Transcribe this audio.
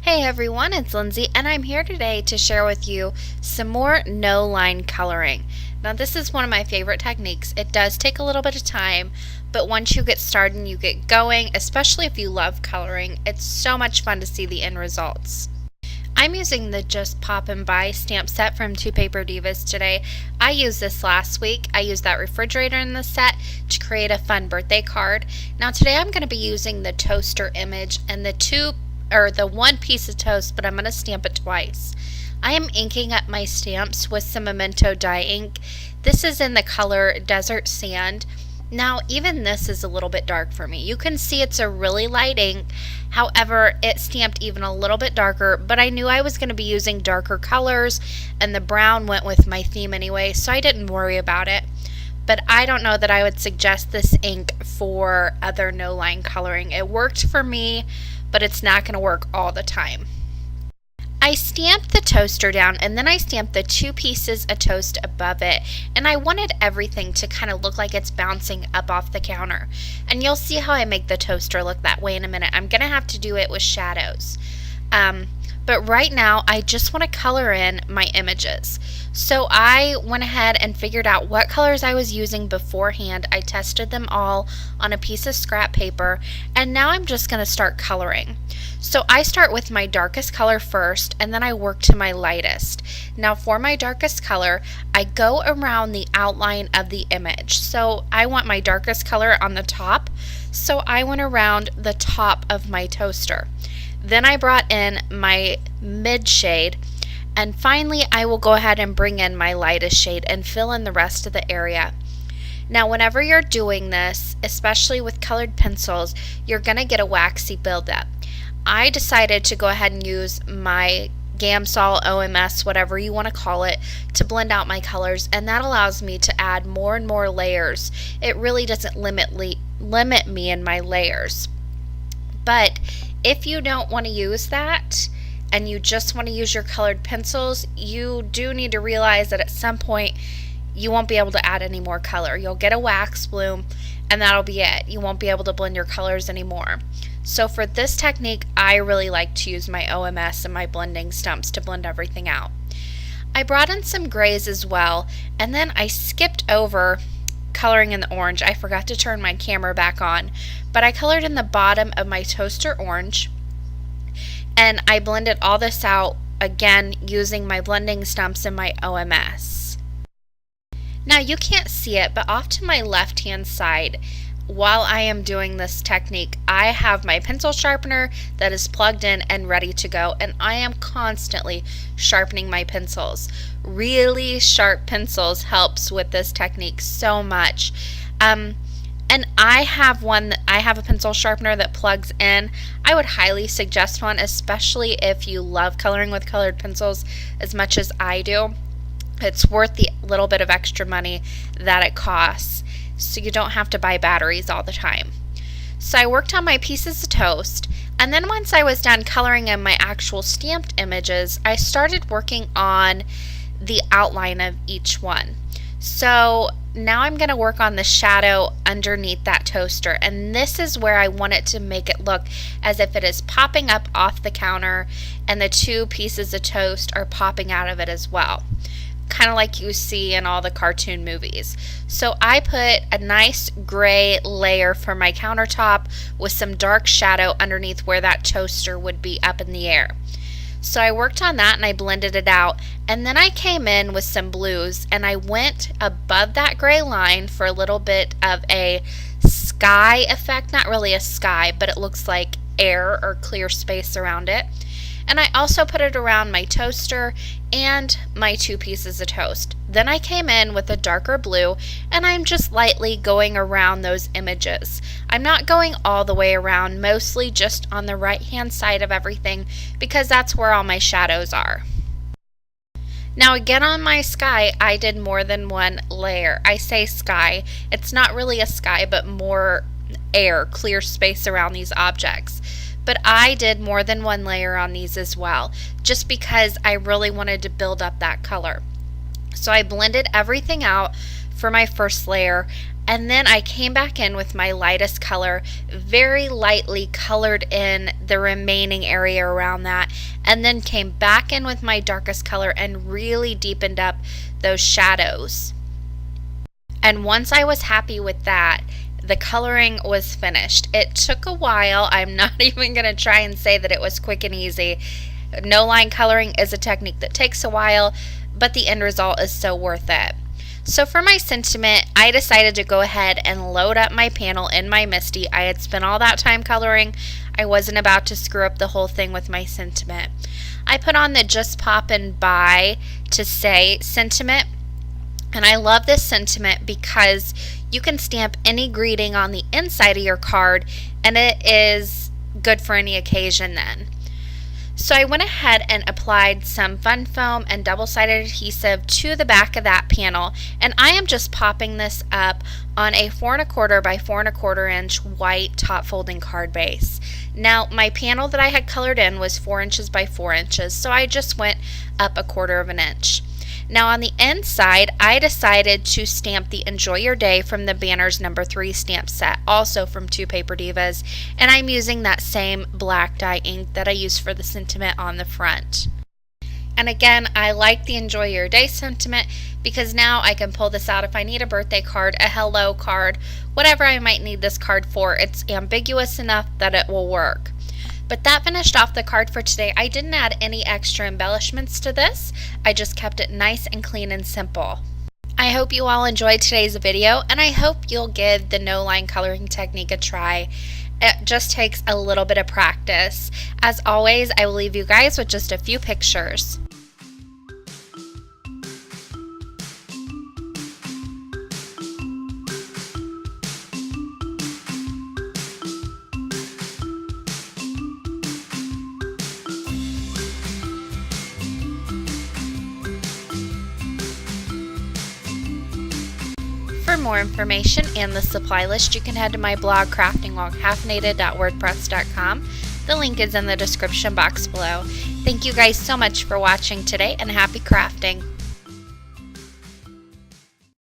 Hey everyone, it's Lindsay, and I'm here today to share with you some more no line coloring. Now, this is one of my favorite techniques. It does take a little bit of time, but once you get started and you get going, especially if you love coloring, it's so much fun to see the end results. I'm using the Just Pop and Buy stamp set from Two Paper Divas today. I used this last week. I used that refrigerator in the set to create a fun birthday card. Now today I'm going to be using the toaster image and the one piece of toast, but I'm going to stamp it twice. I am inking up my stamps with some Memento dye ink. This is in the color Desert Sand. Now, even this is a little bit dark for me. You can see it's a really light ink. However, it stamped even a little bit darker, but I knew I was going to be using darker colors, and the brown went with my theme anyway, so I didn't worry about it. But I don't know that I would suggest this ink for other no-line coloring. It worked for me, but it's not going to work all the time. I stamped the toaster down, and then I stamped the two pieces of toast above it, and I wanted everything to kind of look like it's bouncing up off the counter. And you'll see how I make the toaster look that way in a minute. I'm going to have to do it with shadows. But right now, I just want to color in my images. So I went ahead and figured out what colors I was using beforehand. I tested them all on a piece of scrap paper, and now I'm just going to start coloring. So I start with my darkest color first, and then I work to my lightest. Now for my darkest color, I go around the outline of the image. So I want my darkest color on the top, so I went around the top of my toaster. Then I brought in my mid shade, and finally I will go ahead and bring in my lightest shade and fill in the rest of the area. Now whenever you're doing this, especially with colored pencils, you're going to get a waxy buildup. I decided to go ahead and use my Gamsol, OMS, whatever you want to call it, to blend out my colors, and that allows me to add more and more layers. It really doesn't limit me in my layers. But if you don't want to use that and you just want to use your colored pencils, you do need to realize that at some point you won't be able to add any more color. You'll get a wax bloom and that'll be it. You won't be able to blend your colors anymore. So for this technique, I really like to use my OMS and my blending stumps to blend everything out. I brought in some grays as well, and then I skipped over coloring in the orange. I forgot to turn my camera back on, but I colored in the bottom of my toaster orange, and I blended all this out again using my blending stumps and my OMS. Now you can't see it, but off to my left hand side, while I am doing this technique, I have my pencil sharpener that is plugged in and ready to go, and I am constantly sharpening my pencils. Really sharp pencils helps with this technique so much. And I have a pencil sharpener that plugs in. I would highly suggest one, especially if you love coloring with colored pencils as much as I do. It's worth the little bit of extra money that it costs, so you don't have to buy batteries all the time. So I worked on my pieces of toast, and then once I was done coloring in my actual stamped images, I started working on the outline of each one. So now I'm going to work on the shadow underneath that toaster, and this is where I want it to make it look as if it is popping up off the counter and the two pieces of toast are popping out of it as well, kind of like you see in all the cartoon movies. So I put a nice gray layer for my countertop with some dark shadow underneath where that toaster would be up in the air. So I worked on that and I blended it out, and then I came in with some blues and I went above that gray line for a little bit of a sky effect. Not really a sky, but it looks like air or clear space around it. And I also put it around my toaster and my two pieces of toast. Then I came in with a darker blue, and I'm just lightly going around those images. I'm not going all the way around, mostly just on the right hand side of everything, because that's where all my shadows are. Now again on my sky, I did more than one layer. I say sky, it's not really a sky, but more air, clear space around these objects. But I did more than one layer on these as well, just because I really wanted to build up that color. So I blended everything out for my first layer, And then I came back in with my lightest color, very lightly colored in the remaining area around that, and then came back in with my darkest color and really deepened up those shadows. And once I was happy with that, the coloring was finished. It took a while. I'm not even going to try and say that it was quick and easy. No line coloring is a technique that takes a while, but the end result is so worth it. So for my sentiment, I decided to go ahead and load up my panel in my Misty. I had spent all that time coloring. I wasn't about to screw up the whole thing with my sentiment. I put on the Just Poppin' By to say sentiment. And I love this sentiment because you can stamp any greeting on the inside of your card, and it is good for any occasion then. So I went ahead and applied some fun foam and double-sided adhesive to the back of that panel, and I am just popping this up on a 4 1/4 by 4 1/4 inch white top folding card base. Now my panel that I had colored in was 4 inches by 4 inches, so I just went up 1/4 of an inch. Now on the inside, I decided to stamp the Enjoy Your Day from the Banners #3 stamp set, also from Two Paper Divas, and I'm using that same black dye ink that I used for the sentiment on the front. And again, I like the Enjoy Your Day sentiment because now I can pull this out if I need a birthday card, a hello card, whatever I might need this card for. It's ambiguous enough that it will work. But that finished off the card for today. I didn't add any extra embellishments to this. I just kept it nice and clean and simple. I hope you all enjoyed today's video, and I hope you'll give the no line coloring technique a try. It just takes a little bit of practice. As always, I will leave you guys with just a few pictures. For more information and the supply list, you can head to my blog craftingwhilecaffeinated.wordpress.com. The link is in the description box below. Thank you guys so much for watching today, and happy crafting!